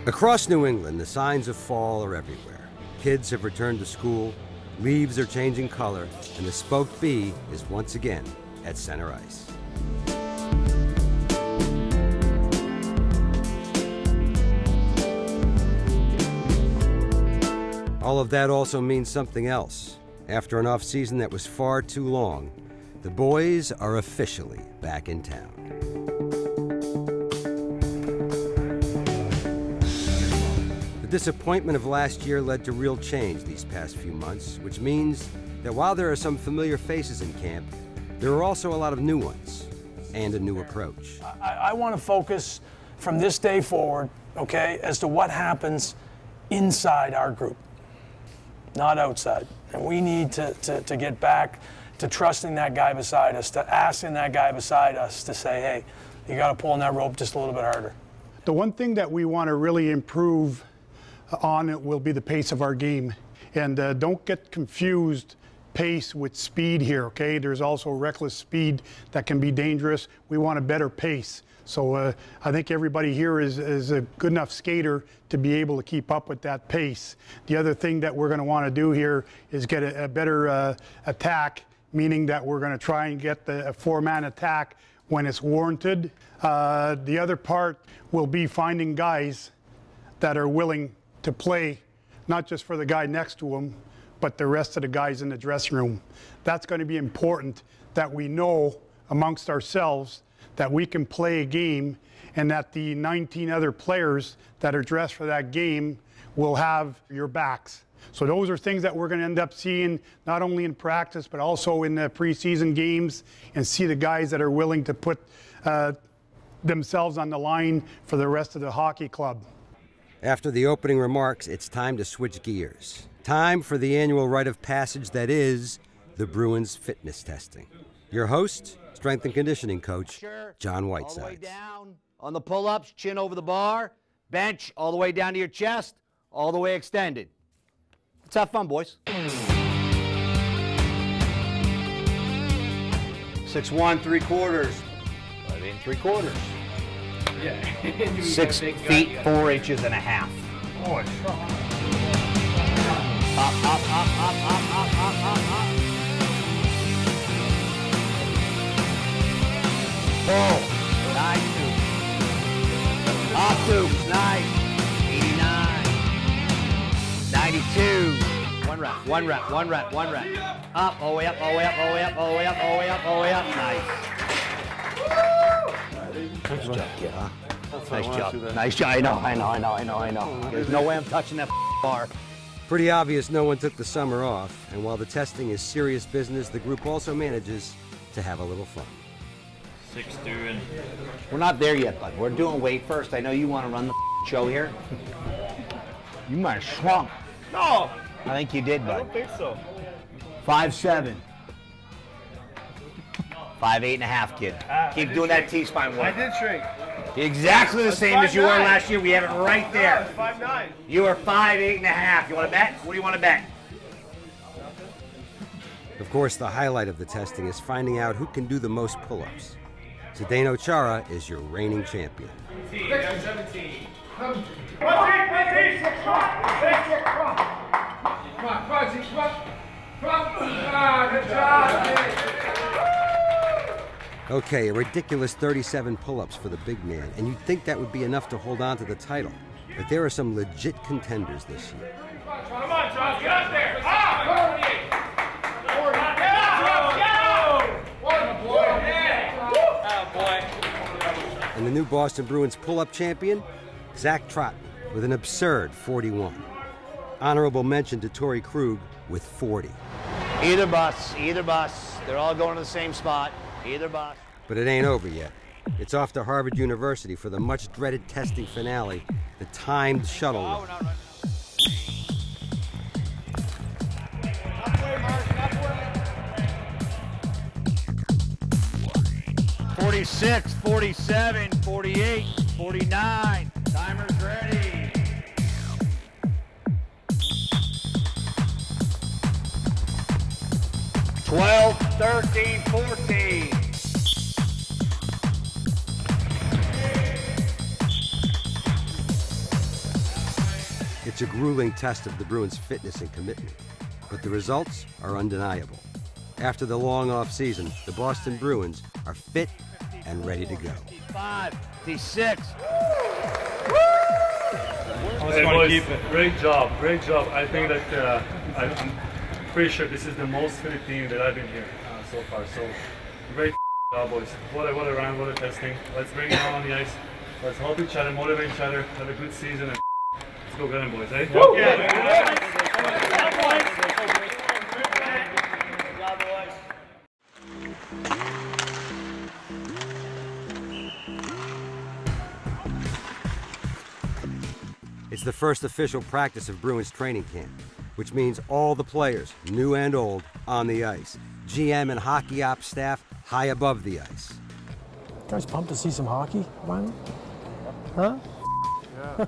Across New England, the signs of fall are everywhere. Kids have returned to school, leaves are changing color, and the Spoked Bee is once again at center ice. All of that also means something else. After an off-season that was far too long, the boys are officially back in town. The disappointment of last year led to real change these past few months, which means that while there are some familiar faces in camp, there are also a lot of new ones and a new approach. I want to focus from this day forward, okay, as to what happens inside our group, not outside. And we need to get back to trusting that guy beside us, to asking that guy beside us to say, hey, you got to pull on that rope just a little bit harder. The one thing that we want to really improve on it will be the pace of our game. And don't get confused pace with speed here, okay? There's also reckless speed that can be dangerous. We want a better pace. So I think everybody here is a good enough skater to be able to keep up with that pace. The other thing that we're going to want to do here is get a better attack, meaning that we're going to try and get a four-man attack when it's warranted. The other part will be finding guys that are willing to play, not just for the guy next to him, but the rest of the guys in the dressing room. That's going to be important, that we know amongst ourselves that we can play a game and that the 19 other players that are dressed for that game will have your backs. So those are things that we're going to end up seeing not only in practice but also in the preseason games, and see the guys that are willing to put themselves on the line for the rest of the hockey club. After the opening remarks, it's time to switch gears. Time for the annual rite of passage that is the Bruins fitness testing. Your host, strength and conditioning coach, John Whitesides. All the way down on the pull-ups, chin over the bar, bench all the way down to your chest, all the way extended. Let's have fun, boys. 6'1", 3/4. 5'8", 3/4. Yeah. 6 feet, 4 inches and a half. Oh, it's strong. Up, up, up, up, up, up, up, up, up. Pull. Nice tube. Up tubes. Nice. 89. 92. One rep, one rep, one rep, one rep. Up, all the way up, all the way up, all the way up, all the way up, all the way up, all the way up. Nice. Nice job, kid, huh? Nice job. Nice job. I know. There's no way I'm touching that bar. Pretty obvious no one took the summer off, and while the testing is serious business, the group also manages to have a little fun. 6'2" and... We're not there yet, bud. We're doing weight first. I know you want to run the show here. You might have shrunk. No! I think you did, bud. I don't think so. 5'7". 5'8.5", kid. Keep doing that T-spine work. I did shrink. Exactly the same as you were last year. We have it right there. 5'9". You are 5'8.5". You want to bet? What do you want to bet? Of course, the highlight of the testing is finding out who can do the most pull-ups. Zdeno Chara is your reigning champion. 17. Come on, good job. Okay, a ridiculous 37 pull-ups for the big man, and you'd think that would be enough to hold on to the title. But there are some legit contenders this year. Come on, Charles, get up there. And the new Boston Bruins pull-up champion, Zach Trotman, with an absurd 41. Honorable mention to Torrey Krug with 40. Either bus. They're all going to the same spot. Either bus. But it ain't over yet. It's off to Harvard University for the much-dreaded testing finale, the timed shuttle run. 46, 47, 48, 49. Timer's ready. $12, 13, 14. It's a grueling test of the Bruins' fitness and commitment, but the results are undeniable. After the long off-season, the Boston Bruins are fit and ready to go. 5, 6. Hey boys, great job, great job. I think that I'm pretty sure this is the most fit team that I've been here so far. So great job, boys. What a round, what a testing. Let's bring it on the ice. Let's help each other, motivate each other, have a good season, and let's go get them, boys, eh? It's the first official practice of Bruins training camp, which means all the players, new and old, on the ice. GM and hockey ops staff high above the ice. You guys pumped to see some hockey, finally? Huh? Yeah.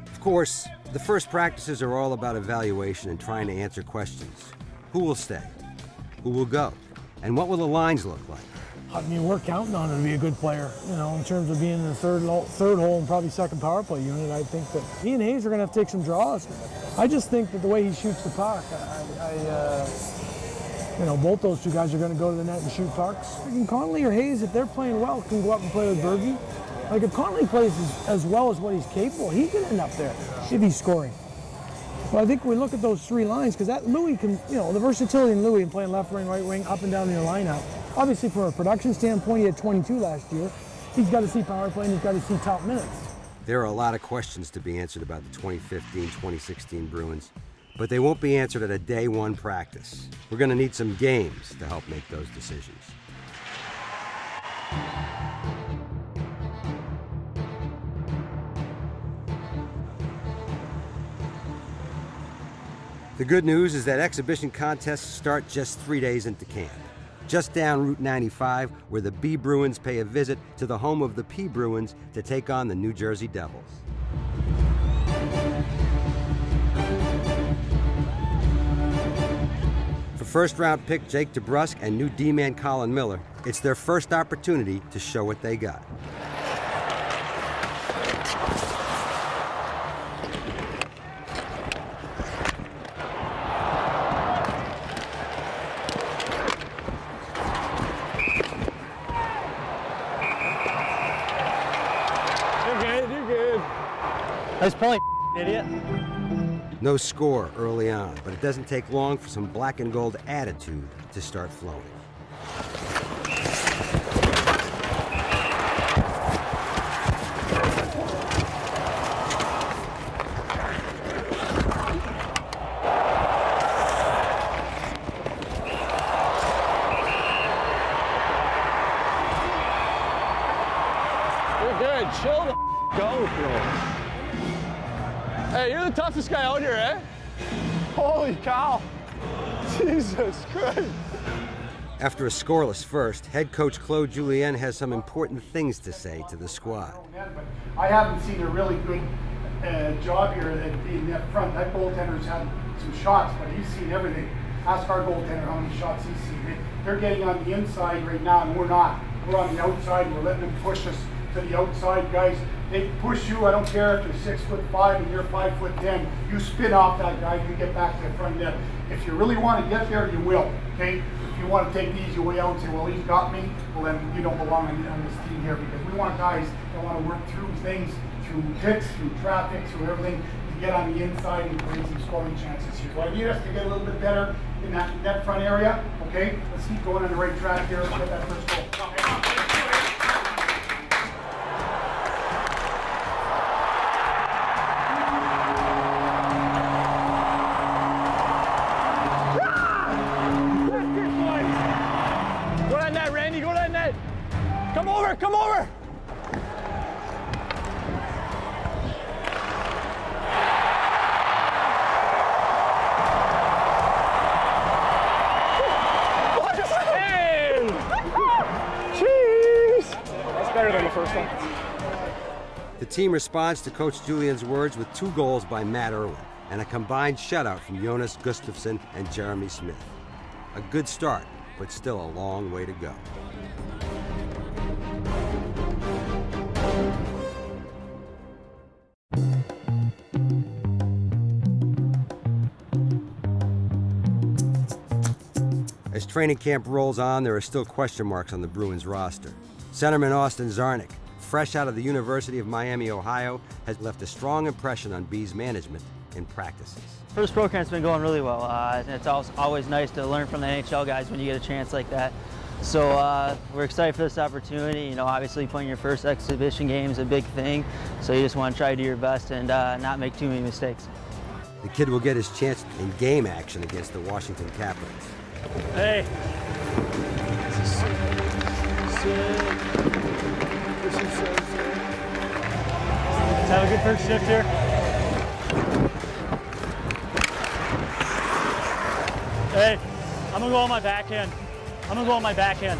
Of course, the first practices are all about evaluation and trying to answer questions. Who will stay? Who will go? And what will the lines look like? I mean, we're counting on him to be a good player, you know, in terms of being in the third hole and probably second power play unit. I think that he and Hayes are going to have to take some draws. I just think that the way he shoots the puck, you know, both those two guys are going to go to the net and shoot pucks. And Connolly or Hayes, if they're playing well, can go up and play with Bergie. Like, if Connolly plays as well as what he's capable, he's going to end up there if he's scoring. Well, I think we look at those three lines, because that Louis can, you know, the versatility in Louis and playing left wing, right wing, up and down your lineup. Obviously, from a production standpoint, he had 22 last year. He's got to see power play and he's got to see top minutes. There are a lot of questions to be answered about the 2015-2016 Bruins, but they won't be answered at a day one practice. We're going to need some games to help make those decisions. The good news is that exhibition contests start just 3 days into camp. Just down Route 95, where the B Bruins pay a visit to the home of the P Bruins to take on the New Jersey Devils. For first-round pick Jake DeBrusk and new D-man Colin Miller, it's their first opportunity to show what they got. Nice play, idiot. No score early on, but it doesn't take long for some black and gold attitude to start flowing. You're good. Chill the go, bro. Hey, you're the toughest guy out here, eh? Holy cow. Jesus Christ. After a scoreless first, head coach Claude Julien has some important things to say to the squad. I haven't seen a really good job here in that front. That goaltender's had some shots, but he's seen everything. Ask our goaltender how many shots he's seen. They're getting on the inside right now, and we're not. We're on the outside, and we're letting them push us to the outside, guys. They push you. I don't care if you're 6'5" and you're 5'10". You spin off that guy, you get back to the front net. If you really want to get there, you will. Okay. If you want to take the easy way out and say, well, he's got me, well then you don't belong on this team here, because we want guys that want to work through things, through hits, through traffic, through everything, to get on the inside and create some scoring chances here. So I need us to get a little bit better in that net front area. Okay. Let's keep going on the right track here. Let's get that first goal. Come over! Jeez! That's better than the first one. The team responds to Coach Julian's words with 2 goals by Matt Irwin and a combined shutout from Jonas Gustafsson and Jeremy Smith. A good start, but still a long way to go. As training camp rolls on, there are still question marks on the Bruins roster. Centerman Austin Czarnik, fresh out of the University of Miami, Ohio, has left a strong impression on B's management in practices. First pro camp's been going really well. It's always nice to learn from the NHL guys when you get a chance like that. So we're excited for this opportunity. You know, obviously playing your first exhibition game is a big thing, so you just want to try to do your best and not make too many mistakes. The kid will get his chance in game action against the Washington Capitals. Hey. Let's have a good first shift here. Hey, I'm gonna go on my backhand. I'm gonna go on my backhand.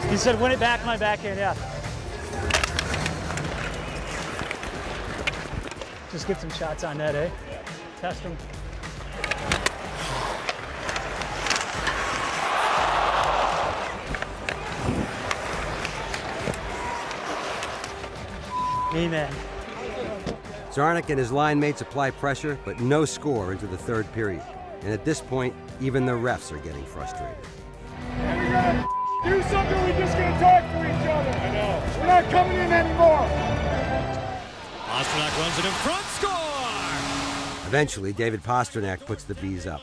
He said, win it back my backhand, yeah. Just get some shots on net, eh? Test them. Me, man. Czarnik and his line mates apply pressure, but no score into the third period. And at this point, even the refs are getting frustrated. We gotta do something, we're just gonna talk to each other. I know. We're not coming in anymore. Pastrnak runs it in front, score! Eventually, David Pastrnak puts the Bees up,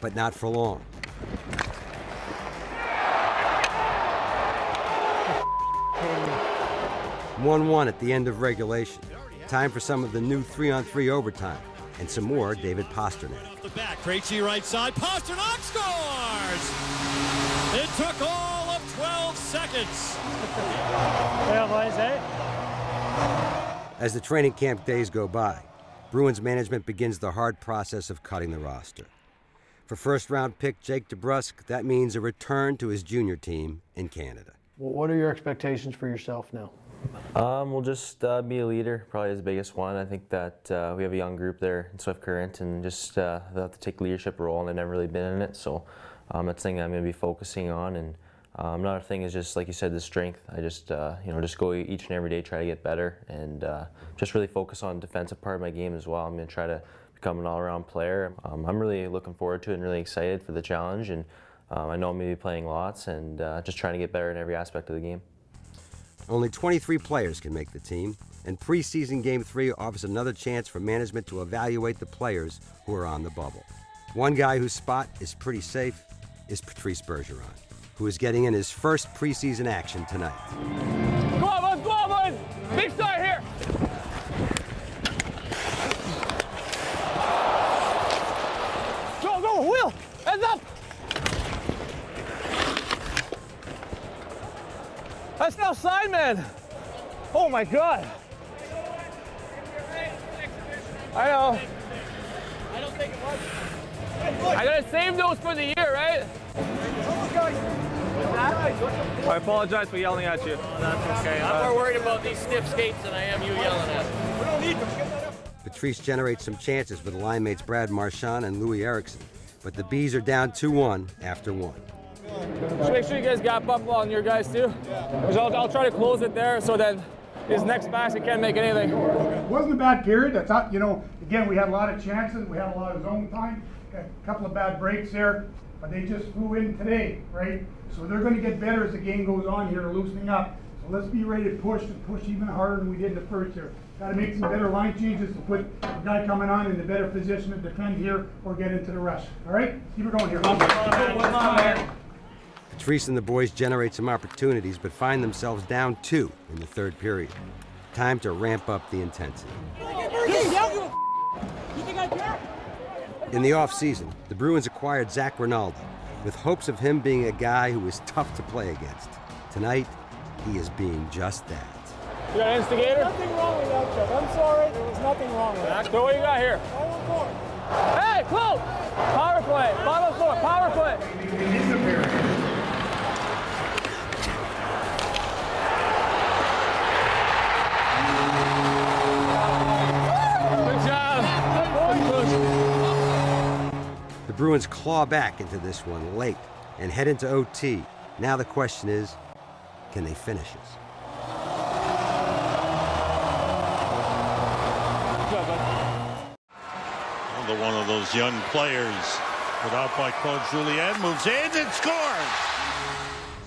but not for long. (1-1) at the end of regulation. Time for some of the new 3-on-3 overtime, and some more David Pastrnak. The back, Krejci right side, Pastrnak scores! It took all of 12 seconds. Yeah, boys, eh? As the training camp days go by, Bruins management begins the hard process of cutting the roster. For first-round pick Jake DeBrusk, that means a return to his junior team in Canada. Well, what are your expectations for yourself now? We'll just be a leader, probably the biggest one. I think that we have a young group there in Swift Current, and just they'll have to take a leadership role, and they've never really been in it. So that's something I'm going to be focusing on. And another thing is just, like you said, the strength. I just just go each and every day, try to get better, and just really focus on the defensive part of my game as well. I'm going to try to become an all-around player. I'm really looking forward to it and really excited for the challenge. And I know I'm going to be playing lots, and just trying to get better in every aspect of the game. Only 23 players can make the team, and preseason Game 3 offers another chance for management to evaluate the players who are on the bubble. One guy whose spot is pretty safe is Patrice Bergeron, who is getting in his first preseason action tonight. Go on, boys! Big star here! Go, Will! Heads up! That's no sign, man. Oh my God. I know. I don't think it was. I gotta save those for the year, right? I apologize for yelling at you. Oh, that's okay. I'm more worried about these stiff skates than I am you yelling at me. We don't need them. Patrice generates some chances with line mates Brad Marchand and Louis Eriksson, but the Bees are down 2-1 after one. Just make sure you guys gap up on your guys too. I'll try to close it there so that his next basket can't make anything. It wasn't a bad period. I thought, again, we had a lot of chances. We had a lot of zone time. Got a couple of bad breaks there, but they just flew in today, right? So they're going to get better as the game goes on here, loosening up. So let's be ready to push and push even harder than we did in the first here. Got to make some better line changes to put the guy coming on in a better position to defend here or get into the rush. All right? Keep it going here. Come on, man. Patrice and the boys generate some opportunities, but find themselves down 2 in the third period. Time to ramp up the intensity. In the offseason, the Bruins acquired Zach Rinaldi, with hopes of him being a guy who is tough to play against. Tonight, he is being just that. You got an instigator? Nothing wrong with that, Chuck. I'm sorry. There was nothing wrong with that. So what you got here? Hey, close! Power play. 5-on-4. Power play. The Bruins claw back into this one late and head into OT. Now the question is, can they finish this? One of those young players Put out by Claude Julien, moves in and scores!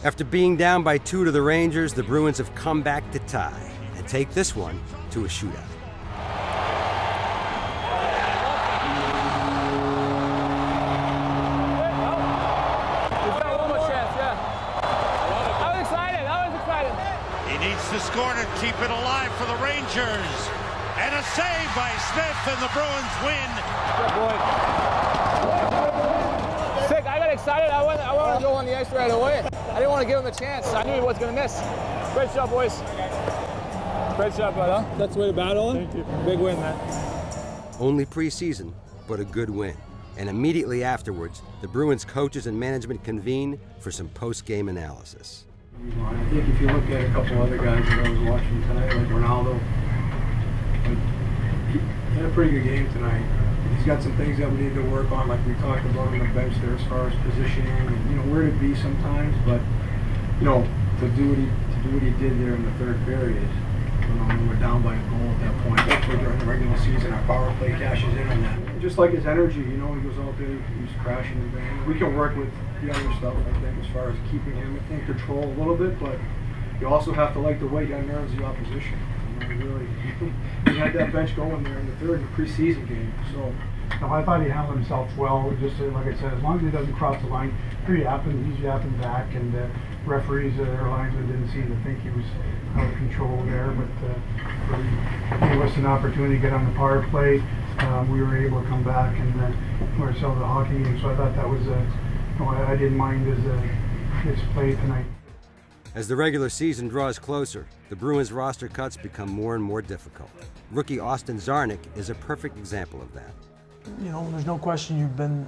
After being down by 2 to the Rangers, the Bruins have come back to tie and take this one to a shootout. To score to keep it alive for the Rangers. And a save by Smith, and the Bruins win. Good boy. Sick, I got excited. I wanted to go on the ice right away. I didn't want to give him a chance. I knew he was going to miss. Great job, boys. Great job, brother. That's the way to battle him. Thank you. Big win, man. Only preseason, but a good win. And immediately afterwards, the Bruins coaches and management convene for some post-game analysis. I think if you look at a couple other guys that I was watching tonight, like Ronaldo, he had a pretty good game tonight. He's got some things that we need to work on, like we talked about on the bench there as far as positioning and where to be sometimes. But to do what he did there in the third period, when we're down by a goal at that point, hopefully during the regular season our power play cashes in on that. Just like his energy, he goes out there, he's crashing the band. We can work with the other stuff, I think, as far as keeping him in control a little bit, but you also have to like the way he unnerves the opposition. He had that bench going there in the third, in the preseason game. So I thought he handled himself well. Just like I said, as long as he doesn't cross the line, he's yapping back, and referees or linesmen didn't seem to think he was out of control there. But he gave us an opportunity to get on the power play. We were able to come back and ourselves a hockey game. So I thought that was I didn't mind his play tonight. As the regular season draws closer, the Bruins roster cuts become more and more difficult. Rookie Austin Czarnik is a perfect example of that. There's no question you've been,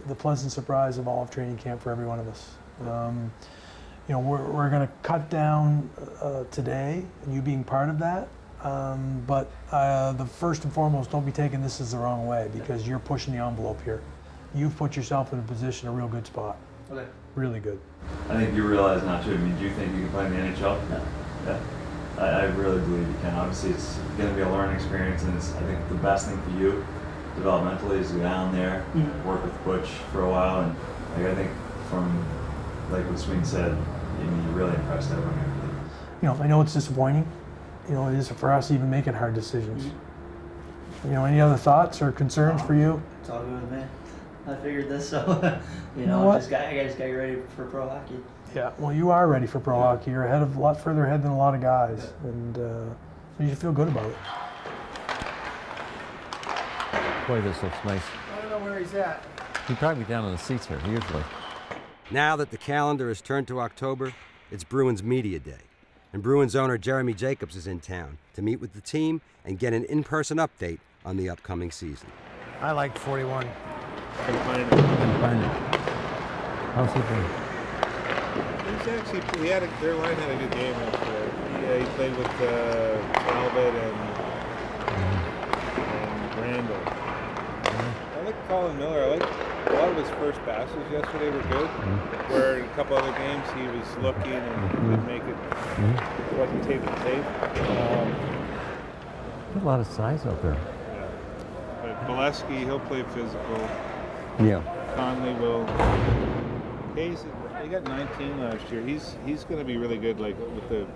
the pleasant surprise of all of training camp for every one of us. We're going to cut down today, and you being part of that. But the first and foremost, don't be taking this as the wrong way, because you're pushing the envelope here. You've put yourself in a position, a real good spot. Okay. Really good. I think you realize now too. I mean, do you think you can play in the NHL? No. Yeah. I really believe you can. Obviously, it's going to be a learning experience, and I think the best thing for you developmentally is to go down there, work with Butch for a while, and I think from what Sween said, you really impressed everyone. I know it's disappointing. It is for us even making hard decisions. Any other thoughts or concerns for you? It's all good, man. I figured this, so I just got you ready for pro hockey. Yeah, well, you are ready for pro hockey. You're a lot further ahead than a lot of guys, and you should feel good about it. Boy, this looks nice. I don't know where he's at. He'd probably be down in the seats here, usually. Now that the calendar has turned to October, it's Bruins Media Day. And Bruins owner Jeremy Jacobs is in town to meet with the team and get an in-person update on the upcoming season. I liked 41. Confinement. How's he been? Their line had a good game yesterday. He played with Talbot and Randall. I like Colin Miller. I like a lot of his first passes yesterday were good. Where in a couple other games he was looking and would make it. It wasn't tape to tape. There's a lot of size out there. Yeah. But Bolesky, he'll play physical. Yeah. Conley will. Hayes, he got 19 last year. He's going to be really good, with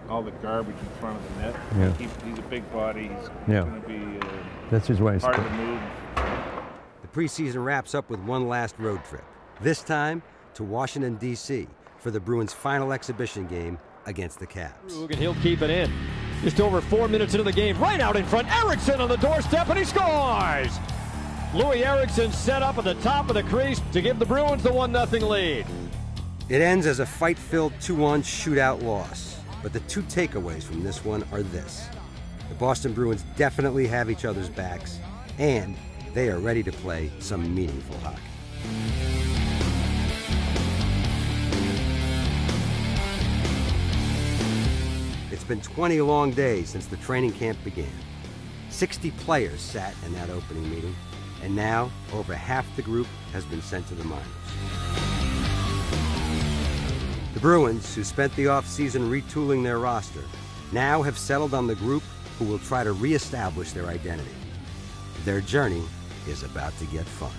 all the garbage in front of the net. Yeah. He's a big body. He's going to be that's his way. Hard to move. The preseason wraps up with one last road trip. This time to Washington, D.C. for the Bruins' final exhibition game against the Caps. And he'll keep it in. Just over 4 minutes into the game, right out in front, Eriksson on the doorstep, and he scores! Louis Eriksson set up at the top of the crease to give the Bruins the 1-0 lead. It ends as a fight-filled 2-1 shootout loss. But the two takeaways from this one are this. The Boston Bruins definitely have each other's backs, and they are ready to play some meaningful hockey. It's been 20 long days since the training camp began. 60 players sat in that opening meeting, and now over half the group has been sent to the minors. The Bruins, who spent the offseason retooling their roster, now have settled on the group who will try to reestablish their identity. Their journey is about to get fun.